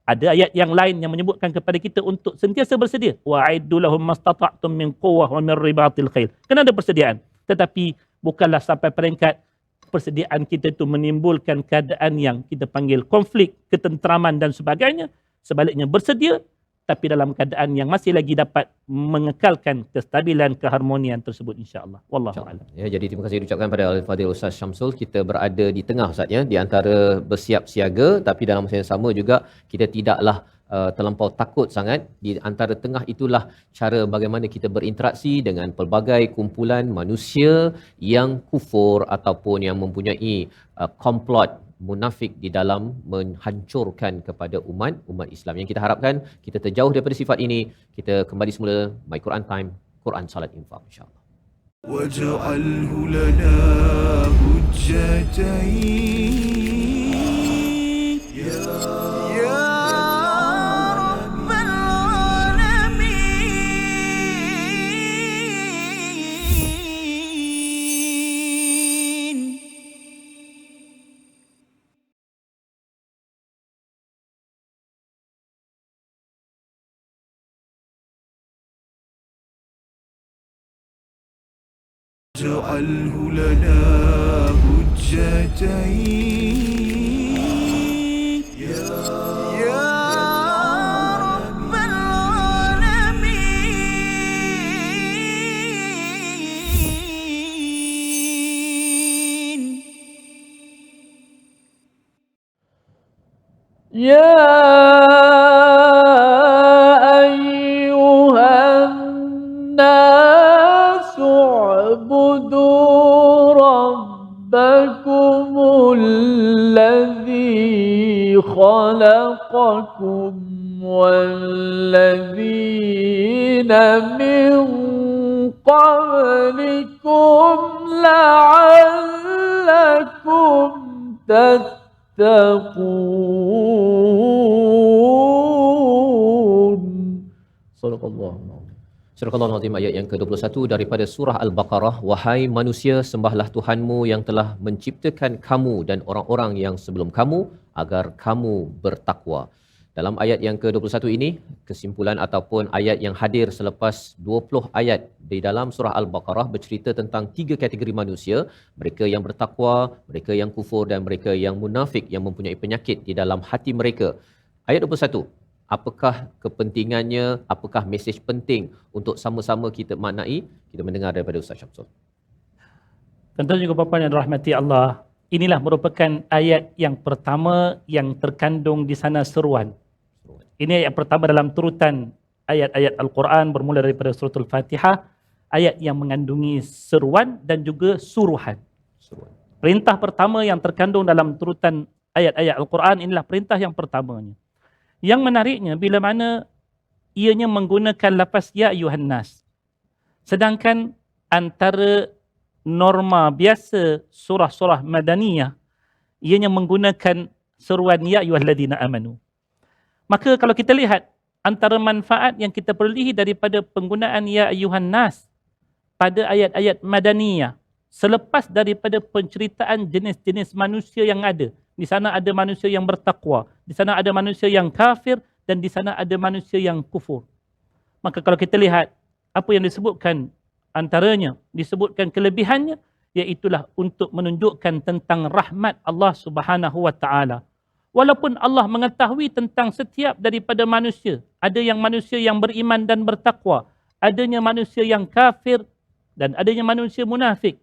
Ada ayat yang lain yang menyebutkan kepada kita untuk sentiasa bersedia. Wa'iddu lahum mastata'tum min quwwah wa min ribatil khail. Kena ada persediaan. Tetapi bukanlah sampai peringkat persediaan kita itu menimbulkan keadaan yang kita panggil konflik, ketenteraman dan sebagainya. Sebaliknya bersedia, tapi dalam keadaan yang masih lagi dapat mengekalkan kestabilan, keharmonian tersebut, insya-Allah. Wallahu a'lam. Ya, jadi terima kasih diucapkan pada Al-Fadhil Ustaz Syamsul. Kita berada di tengah Ustaz ya, di antara bersiap siaga, tapi dalam masa yang sama juga kita tidaklah terlampau takut sangat. Di antara tengah itulah cara bagaimana kita berinteraksi dengan pelbagai kumpulan manusia yang kufur ataupun yang mempunyai komplot munafik di dalam menghancurkan kepada umat Islam. Yang kita harapkan kita terjauh daripada sifat ini. Kita kembali semula My Quran Time, Quran Salat Infak, insya-Allah. واجعله لنا حجتين يا رب العالمين. واجعله لنا حجتين يا رب العالمين. يا أيها الناس اعبدوا ربكم الذي خلقكم والذين من قبلكم لعلكم تتقون. صدق الله. Surah Al-Azim ayat yang ke-21 daripada surah Al-Baqarah. Wahai manusia, sembahlah Tuhanmu yang telah menciptakan kamu dan orang-orang yang sebelum kamu agar kamu bertakwa. Dalam ayat yang ke-21 ini, kesimpulan ataupun ayat yang hadir selepas 20 ayat di dalam surah Al-Baqarah bercerita tentang 3 kategori manusia. Mereka yang bertakwa, mereka yang kufur dan mereka yang munafik yang mempunyai penyakit di dalam hati mereka. Ayat 21. Apakah kepentingannya, apakah mesej penting untuk sama-sama kita maknai? Kita mendengar daripada Ustaz Syamsul. Tuan-tuan juga puan-puan yang dirahmati Allah, inilah merupakan ayat yang pertama yang terkandung di sana seruan. Ini ayat pertama dalam turutan ayat-ayat Al-Quran bermula daripada surah Al-Fatihah, ayat yang mengandungi seruan dan juga suruhan. Perintah pertama yang terkandung dalam turutan ayat-ayat Al-Quran inilah perintah yang pertamanya. Yang menariknya bila mana ianya menggunakan lafaz ya ayuhan nas. Sedangkan antara norma biasa surah-surah Madaniyah ianya menggunakan seruan ya ayyuhalladzina amanu. Maka kalau kita lihat antara manfaat yang kita perolehi daripada penggunaan ya ayyuhan nas pada ayat-ayat Madaniyah selepas daripada penceritaan jenis-jenis manusia yang ada. Di sana ada manusia yang bertakwa, di sana ada manusia yang kafir dan di sana ada manusia yang kufur. Maka kalau kita lihat apa yang disebutkan antaranya, disebutkan kelebihannya, iaitulah untuk menunjukkan tentang rahmat Allah Subhanahu wa taala. Walaupun Allah mengetahui tentang setiap daripada manusia, ada yang manusia yang beriman dan bertakwa, adanya manusia yang kafir dan adanya manusia munafik.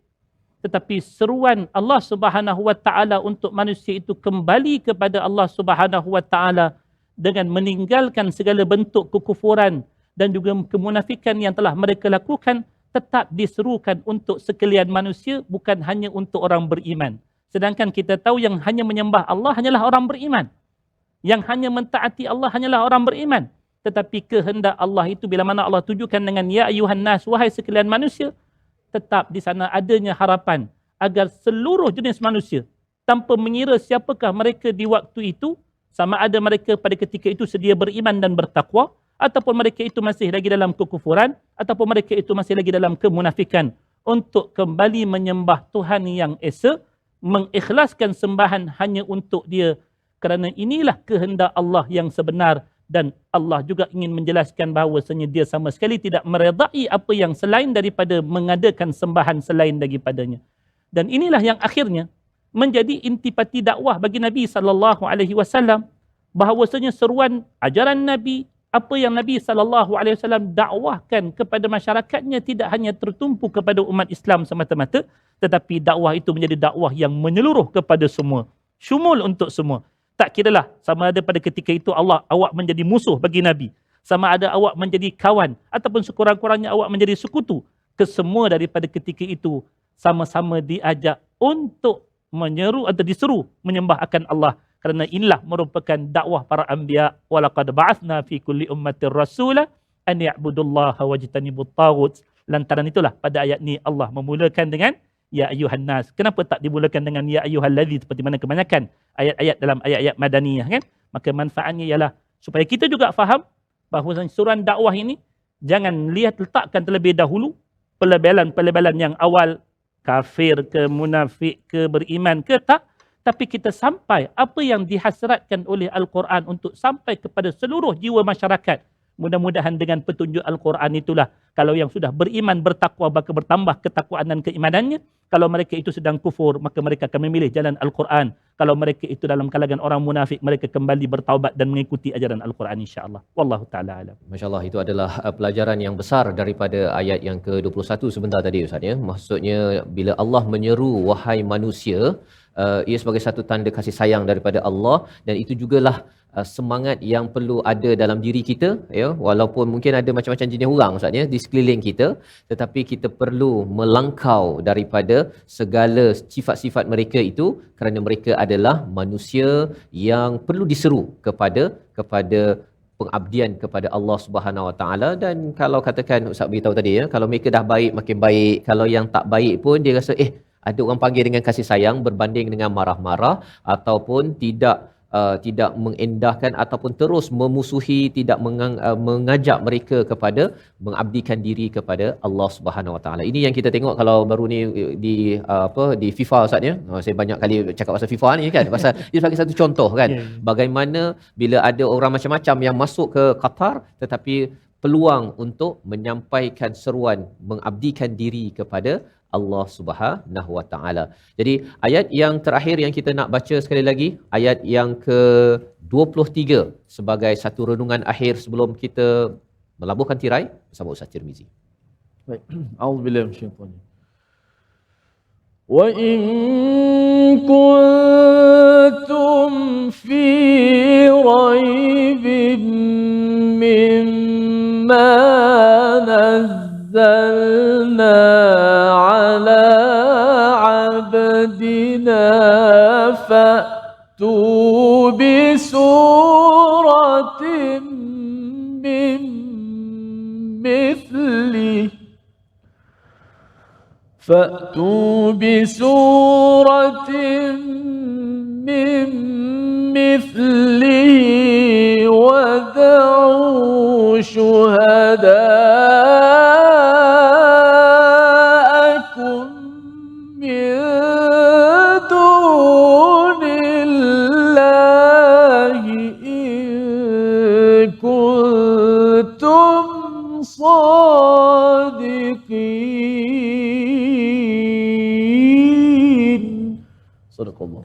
Tetapi seruan Allah Subhanahu wa taala untuk manusia itu kembali kepada Allah Subhanahu wa taala dengan meninggalkan segala bentuk kekufuran dan juga kemunafikan yang telah mereka lakukan, tetap diserukan untuk sekalian manusia, bukan hanya untuk orang beriman. Sedangkan kita tahu yang hanya menyembah Allah hanyalah orang beriman. Yang hanya mentaati Allah hanyalah orang beriman. Tetapi kehendak Allah itu bila mana Allah tujukan dengan ya ayuhan nas, wahai sekalian manusia, tetap di sana adanya harapan, agar seluruh jenis manusia tanpa mengira siapakah mereka di waktu itu, sama ada mereka pada ketika itu sedia beriman dan bertakwa, ataupun mereka itu masih lagi dalam kekufuran, ataupun mereka itu masih lagi dalam kemunafikan, untuk kembali menyembah Tuhan yang esa, mengikhlaskan sembahan hanya untuk Dia, kerana inilah kehendak Allah yang sebenar. Dan Allah juga ingin menjelaskan bahawasanya Dia sama sekali tidak meredai apa yang selain daripada mengadakan sembahan selain daripadanya. Dan inilah yang akhirnya menjadi intipati dakwah bagi Nabi SAW, bahawasanya seruan ajaran Nabi, apa yang Nabi SAW dakwahkan kepada masyarakatnya tidak hanya tertumpu kepada umat Islam semata-mata, tetapi dakwah itu menjadi dakwah yang menyeluruh kepada semua, syumul untuk semua. Tak kiralah sama ada pada ketika itu awak menjadi musuh bagi Nabi, sama ada awak menjadi kawan, ataupun sekurang-kurangnya awak menjadi sekutu, kesemua daripada ketika itu sama-sama diajak untuk menyeru atau diseru menyembah akan Allah, kerana inilah merupakan dakwah para anbiya. Walaqad ba'athna fi kulli ummatir rasula an ya'budullaha wajtanibut taghut. Lantaran itulah pada ayat ni Allah memulakan dengan ya ayyuhan nas. Kenapa tak dimulakan dengan ya ayyuhallazi seperti mana kebanyakan ayat-ayat dalam ayat-ayat madaniyah kan? Maka manfaatnya ialah supaya kita juga faham bahawa suruhan dakwah ini jangan letakkan terlebih dahulu pelebelan-pelebelan yang awal, kafir ke, munafik ke, beriman ke, tak. Tapi kita sampai apa yang dihasratkan oleh Al-Quran untuk sampai kepada seluruh jiwa masyarakat. Mudah-mudahan dengan petunjuk Al-Quran itulah, kalau yang sudah beriman, bertakwa, maka bertambah ketakwaan dan keimanannya. Kalau mereka itu sedang kufur, maka mereka akan memilih jalan Al-Quran. Kalau mereka itu dalam kalangan orang munafik, mereka kembali bertaubat dan mengikuti ajaran Al-Quran, insyaAllah. Wallahu ta'ala alam. Masya Allah, itu adalah pelajaran yang besar daripada ayat yang ke-21 sebentar tadi Ustaz ya. Maksudnya bila Allah menyeru wahai manusia, ia sebagai satu tanda kasih sayang daripada Allah, dan itu jugalah semangat yang perlu ada dalam diri kita ya, walaupun mungkin ada macam-macam jenis orang Ustaz ya di sekeliling kita, tetapi kita perlu melangkau daripada segala sifat-sifat mereka itu, kerana mereka adalah manusia yang perlu diseru kepada pengabdian kepada Allah Subhanahu Wa Taala. Dan kalau katakan Ustaz beritahu tadi ya, kalau mereka dah baik makin baik, kalau yang tak baik pun dia rasa ada orang panggil dengan kasih sayang berbanding dengan marah-marah, ataupun tidak mengendahkan ataupun terus memusuhi, tidak mengajak mereka kepada mengabdikan diri kepada Allah Subhanahu Wa Taala. Ini yang kita tengok kalau baru ni di FIFA Ustaz ya. Saya banyak kali cakap pasal FIFA ni kan, pasal dia sebagai satu contoh kan. Bagaimana bila ada orang macam-macam yang masuk ke Qatar, tetapi peluang untuk menyampaikan seruan mengabdikan diri kepada Allah Subhanahu Wa Taala. Jadi ayat yang terakhir yang kita nak baca sekali lagi, ayat yang ke-23 sebagai satu renungan akhir sebelum kita melabuhkan tirai bersama Ustaz Tirmizi. Baik. Auzubillahi minasyaitanir. Wa in kuntum fi raibin mimma nazzalna ala abdina fa'tu bi suratin min mithlihi فأتوا بسورة من مثله وادعوا شهداءكم من دون الله إن كنتم صادقين. Sadaqallah.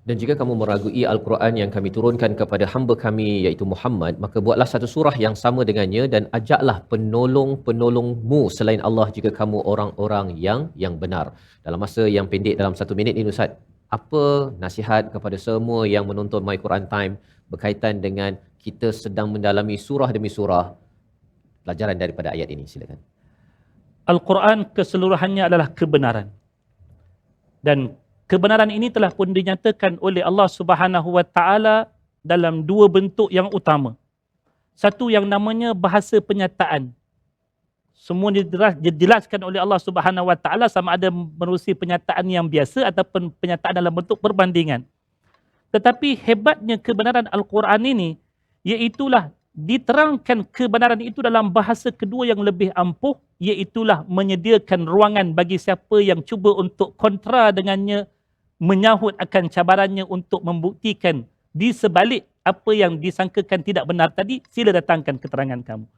Dan jika kamu meragui Al-Quran yang kami turunkan kepada hamba kami iaitu Muhammad, maka buatlah satu surah yang sama dengannya dan ajaklah penolong-penolongmu selain Allah jika kamu orang-orang yang benar. Dalam masa yang pendek, dalam 1 minit ini Ustaz, apa nasihat kepada semua yang menonton My Quran Time berkaitan dengan kita sedang mendalami surah demi surah, pelajaran daripada ayat ini? Silakan. Al-Quran keseluruhannya adalah kebenaran. Dan kebenaran ini telah pun dinyatakan oleh Allah Subhanahu Wa Taala dalam 2 bentuk yang utama. Satu yang namanya bahasa penyataan. semua dijelaskan oleh Allah Subhanahu Wa Taala sama ada menerusi penyataan yang biasa ataupun penyataan dalam bentuk perbandingan. Tetapi hebatnya kebenaran Al-Quran ini, iaitulah diterangkan kebenaran itu dalam bahasa kedua yang lebih ampuh, iaitulah menyediakan ruangan bagi siapa yang cuba untuk kontra dengannya, menyahut akan cabarannya untuk membuktikan di sebalik apa yang disangkakan tidak benar tadi, sila datangkan keterangan kamu.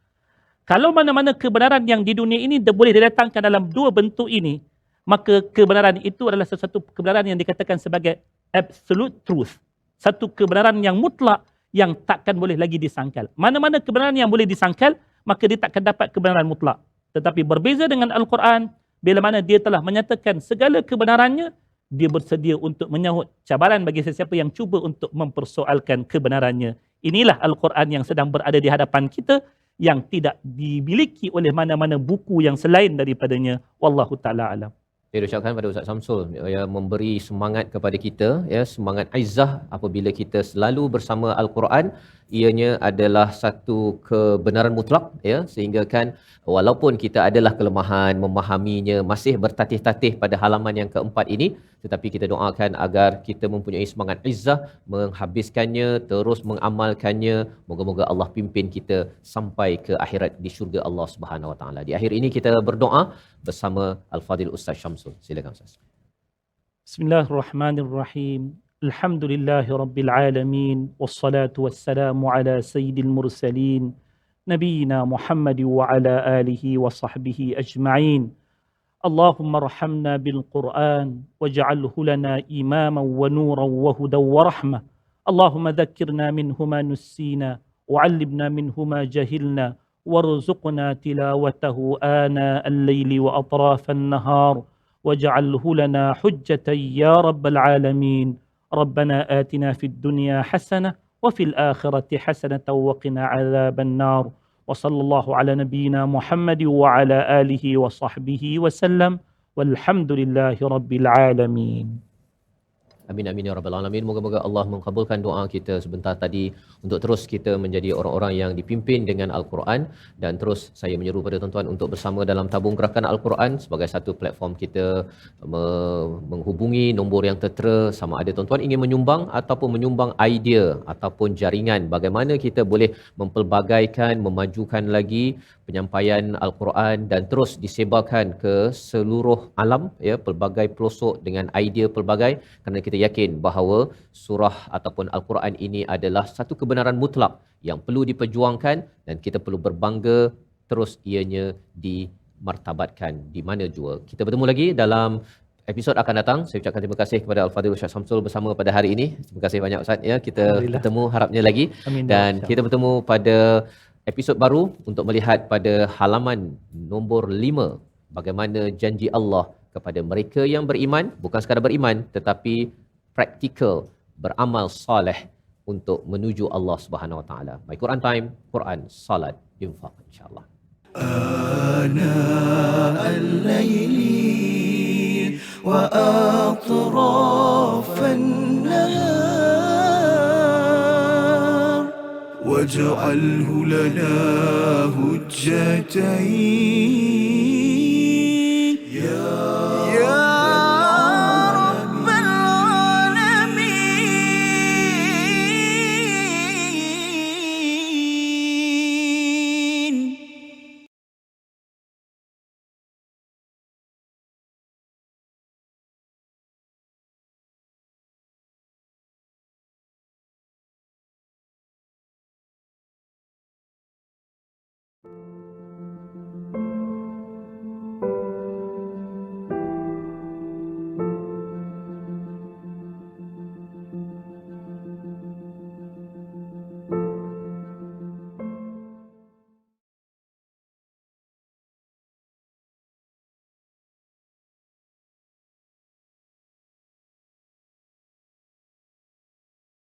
Kalau mana-mana kebenaran yang di dunia ini boleh didatangkan dalam dua bentuk ini, maka kebenaran itu adalah sesuatu kebenaran yang dikatakan sebagai absolute truth. Satu kebenaran yang mutlak yang takkan boleh lagi disangkal. Mana-mana kebenaran yang boleh disangkal, maka dia takkan dapat kebenaran mutlak. Tetapi berbeza dengan Al-Quran, bila mana dia telah menyatakan segala kebenarannya, dia bersedia untuk menyahut cabaran bagi sesiapa yang cuba untuk mempersoalkan kebenarannya. Inilah Al-Quran yang sedang berada di hadapan kita, yang tidak dimiliki oleh mana-mana buku yang selain daripadanya. Wallahu ta'ala alam. Saya ucapkan pada Ustaz Samsul yang memberi semangat kepada kita, ya, semangat izzah apabila kita selalu bersama Al-Quran. Ianya adalah satu kebenaran mutlak, ya, sehingga kan walaupun kita adalah kelemahan memahaminya, masih bertatih-tatih pada halaman yang keempat ini, tetapi kita doakan agar kita mempunyai semangat izzah menghabiskannya, terus mengamalkannya. Moga-moga Allah pimpin kita sampai ke akhirat di syurga Allah Subhanahu Wa Taala. Di akhir ini kita berdoa bersama Al-Fadil Ustaz Syamsul. Silakan Ustaz. Bismillahirrahmanirrahim. Alhamdulillahi Rabbil Alamin. Wassalatu wassalamu ala sayyidil mursalin. Nabiyina Muhammad wa ala alihi wa sahbihi ajma'in. Allahumma rahamna bil Qur'an waj'alhu lana imaman wa nuran wa hudan wa rahmah. Allahumma dhakkirna minhu ma nussina wa'allimna minhu ma jahilna warzuqna tilawatahu ana al-layli wa atrafan nahar waj'alhu lana hujjatan ya rabbal alamin. Rabbana atina fid dunya hasanah wa fil akhirati hasanatan wa qina adzaban nar. Wa sallallahu ala nabiyyina Muhammad wa ala alihi wa sahbihi wa sallam. Walhamdulillahi rabbil alamin. Amin amin ya rabbal alamin. Moga-moga Allah mengabulkan doa kita sebentar tadi untuk terus kita menjadi orang-orang yang dipimpin dengan Al-Quran, dan terus saya menyeru pada tuan-tuan untuk bersama dalam tabung gerakan Al-Quran sebagai satu platform kita menghubungi nombor yang tertera. Sama ada tuan-tuan ingin menyumbang ataupun menyumbang idea ataupun jaringan bagaimana kita boleh mempelbagaikan, memajukan lagi penyampaian Al-Quran dan terus disebarkan ke seluruh alam, ya, pelbagai pelosok dengan idea pelbagai, kerana kita yakin bahawa surah ataupun Al-Quran ini adalah satu kebenaran mutlak yang perlu diperjuangkan dan kita perlu berbangga terus ianya dimartabatkan di mana jua. Kita bertemu lagi dalam episod akan datang. Saya ucapkan terima kasih kepada Al-Fadhil Ustaz Samsul bersama pada hari ini. Terima kasih banyak Ustaz, ya. Kita bertemu harapnya lagi. Amin. Dan kita bertemu pada episod baru untuk melihat pada halaman nombor 5 bagaimana janji Allah kepada mereka yang beriman, bukan sekadar beriman tetapi praktikal, beramal soleh untuk menuju Allah Subhanahu Wa Taala. My Quran Time, Quran, Salat, Infaq, insya-Allah. آناء الليل وأطراف النهار واجعله لنا هجتين يا رب العالمين.